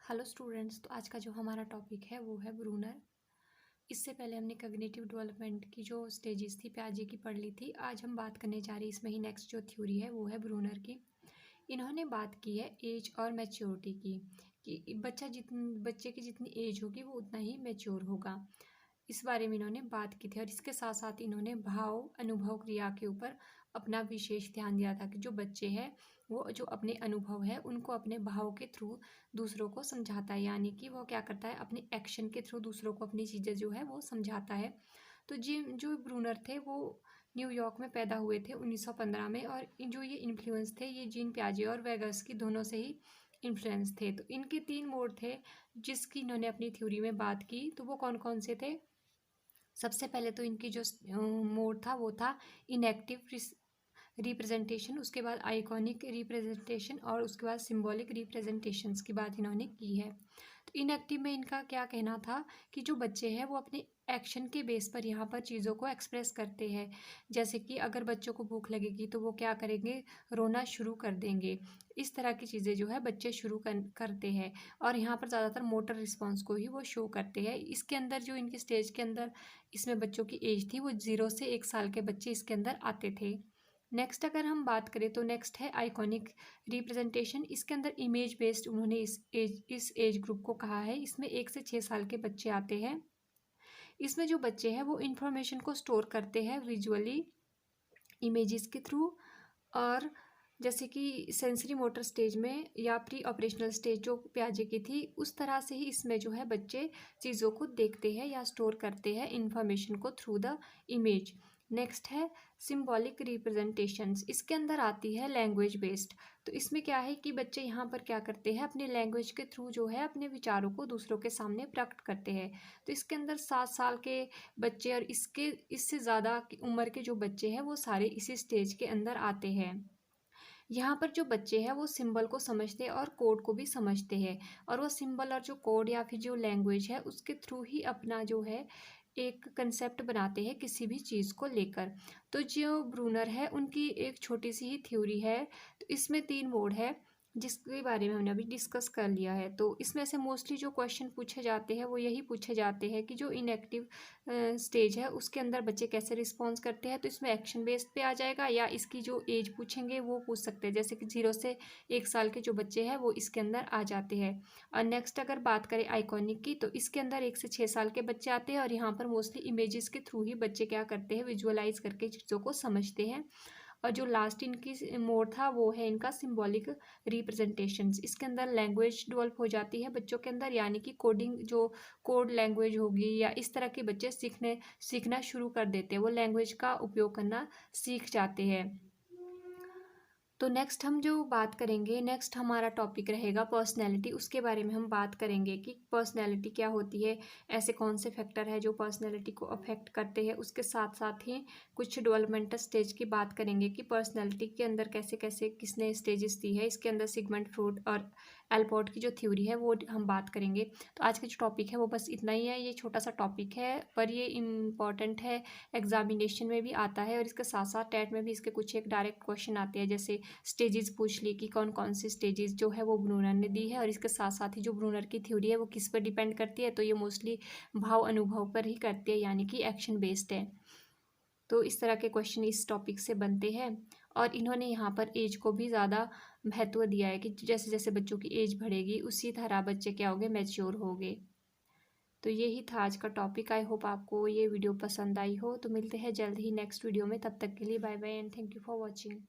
Hello students. तो आज का जो हमारा टॉपिक है वो है ब्रूनर। इससे पहले हमने कॉग्निटिव डेवलपमेंट की जो स्टेजेस थी पियाजे की पढ़ ली थी। आज हम बात करने जा रही इसमें ही नेक्स्ट जो थ्योरी है वो है ब्रूनर की। इन्होंने बात की है एज और मैच्योरिटी की कि बच्चे की जितनी एज होगी वो उतना ही मैच्योर होगा। इस बारे में इन्होंने बात की थी और इसके साथ साथ इन्होंने भाव अनुभव क्रिया के ऊपर अपना विशेष ध्यान दिया था कि जो बच्चे हैं वो जो अपने अनुभव है उनको अपने भाव के थ्रू दूसरों को समझाता है, यानी कि वो क्या करता है अपने एक्शन के थ्रू दूसरों को अपनी चीज़ें जो है वो समझाता है। तो जो ब्रूनर थे वो न्यूयॉर्क में पैदा हुए थे 1915 में, और जो ये इन्फ्लुएंस थे ये जीन पियाजे और वेगस की दोनों से ही इन्फ्लुएंस थे। तो इनके 3 मोड थे जिसकी इन्होंने अपनी थ्योरी में बात की। तो वो कौन कौन से थे? सबसे पहले तो इनकी जो मोड था वो था इनएक्टिव रिप्रेजेंटेशन, उसके बाद आइकॉनिक रिप्रेजेंटेशन और उसके बाद सिंबॉलिक रिप्रेजेंटेशंस की बात इन्होंने की है। तो इनएक्टिव में इनका क्या कहना था कि जो बच्चे हैं वो अपने एक्शन के बेस पर यहाँ पर चीज़ों को एक्सप्रेस करते हैं। जैसे कि अगर बच्चों को भूख लगेगी तो वो क्या करेंगे, रोना शुरू कर देंगे। इस तरह की चीज़ें जो है बच्चे शुरू करते हैं और यहाँ पर ज़्यादातर मोटर रिस्पॉन्स को ही वो शो करते हैं। इसके अंदर जो इनकी स्टेज के अंदर इसमें बच्चों की एज थी वो 0 से 1 साल के बच्चे इसके अंदर आते थे। नेक्स्ट अगर हम बात करें तो नेक्स्ट है आइकॉनिक रिप्रेजेंटेशन। इसके अंदर इमेज बेस्ड उन्होंने इस एज ग्रुप को कहा है। इसमें 1 से 6 साल के बच्चे आते हैं। इसमें जो बच्चे हैं वो इंफॉर्मेशन को स्टोर करते हैं विजुअली इमेजेस के थ्रू, और जैसे कि सेंसरी मोटर स्टेज में या प्री ऑपरेशनल स्टेज जो पियाजे की थी उस तरह से ही इसमें जो है बच्चे चीज़ों को देखते हैं या स्टोर करते हैं इंफॉर्मेशन को थ्रू द इमेज। नेक्स्ट है सिंबॉलिक रिप्रेजेंटेशंस। इसके अंदर आती है लैंग्वेज बेस्ड। तो इसमें क्या है कि बच्चे यहाँ पर क्या करते हैं, अपने लैंग्वेज के थ्रू जो है अपने विचारों को दूसरों के सामने प्रकट करते हैं। तो इसके अंदर 7 साल के बच्चे और इससे ज़्यादा उम्र के जो बच्चे हैं वो सारे इसी स्टेज के अंदर आते हैं। यहाँ पर जो बच्चे हैं वो सिंबल को समझते हैं और कोड को भी समझते हैं, और वो सिंबल और जो कोड या फिर जो लैंग्वेज है उसके थ्रू ही अपना जो है एक कंसेप्ट बनाते हैं किसी भी चीज़ को लेकर। तो जो ब्रूनर है उनकी एक छोटी सी ही थ्योरी है। तो इसमें 3 मोड है जिसके बारे में हमने अभी डिस्कस कर लिया है। तो इसमें से मोस्टली जो क्वेश्चन पूछे जाते हैं वो यही पूछे जाते हैं कि जो इनएक्टिव स्टेज है उसके अंदर बच्चे कैसे रिस्पॉन्स करते हैं। तो इसमें एक्शन बेस्ड पे आ जाएगा, या इसकी जो एज पूछेंगे वो पूछ सकते हैं, जैसे कि 0 से 1 साल के जो बच्चे हैं वो इसके अंदर आ जाते हैं। और नेक्स्ट अगर बात करें आइकॉनिक की तो इसके अंदर 1 से 6 साल के बच्चे आते हैं, और यहाँ पर मोस्टली इमेजेस के थ्रू ही बच्चे क्या करते हैं, विजुअलाइज करके चीज़ों को समझते हैं। और जो लास्ट इनकी मोड था वो है इनका सिंबॉलिक रिप्रेजेंटेशंस। इसके अंदर लैंग्वेज डेवलप हो जाती है बच्चों के अंदर, यानी कि कोडिंग जो कोड लैंग्वेज होगी या इस तरह के बच्चे सीखना शुरू कर देते हैं, वो लैंग्वेज का उपयोग करना सीख जाते हैं। तो नेक्स्ट हम जो बात करेंगे, नेक्स्ट हमारा टॉपिक रहेगा पर्सनैलिटी। उसके बारे में हम बात करेंगे कि पर्सनैलिटी क्या होती है, ऐसे कौन से फैक्टर है जो पर्सनैलिटी को अफेक्ट करते हैं। उसके साथ साथ ही कुछ डेवलपमेंटल स्टेज की बात करेंगे कि पर्सनैलिटी के अंदर कैसे कैसे किसने स्टेजेस दी है। इसके अंदर सिगमंड फ्रॉयड और एल्पोर्ट की जो थ्योरी है वो हम बात करेंगे। तो आज का जो टॉपिक है वो बस इतना ही है। ये छोटा सा टॉपिक है पर ये इम्पॉर्टेंट है, एग्जामिनेशन में भी आता है, और इसके साथ साथ टेट में भी इसके कुछ एक डायरेक्ट क्वेश्चन आते हैं, जैसे स्टेजेस पूछ ली कि कौन कौन सी स्टेजेस जो है वो ब्रूनर ने दी है, और इसके साथ साथ ही जो ब्रूनर की थ्योरी है वो किस पर डिपेंड करती है। तो ये मोस्टली भाव अनुभव पर ही करती है, यानी कि एक्शन बेस्ड है। तो इस तरह के क्वेश्चन इस टॉपिक से बनते हैं, और इन्होंने यहाँ पर एज को भी ज़्यादा महत्व दिया है कि जैसे जैसे बच्चों की एज बढ़ेगी उसी तरह बच्चे क्या होंगे, मैच्योर होंगे। तो यही था आज का टॉपिक। आई होप आपको ये वीडियो पसंद आई हो। तो मिलते हैं जल्द ही नेक्स्ट वीडियो में, तब तक के लिए bye bye and thank you for watching.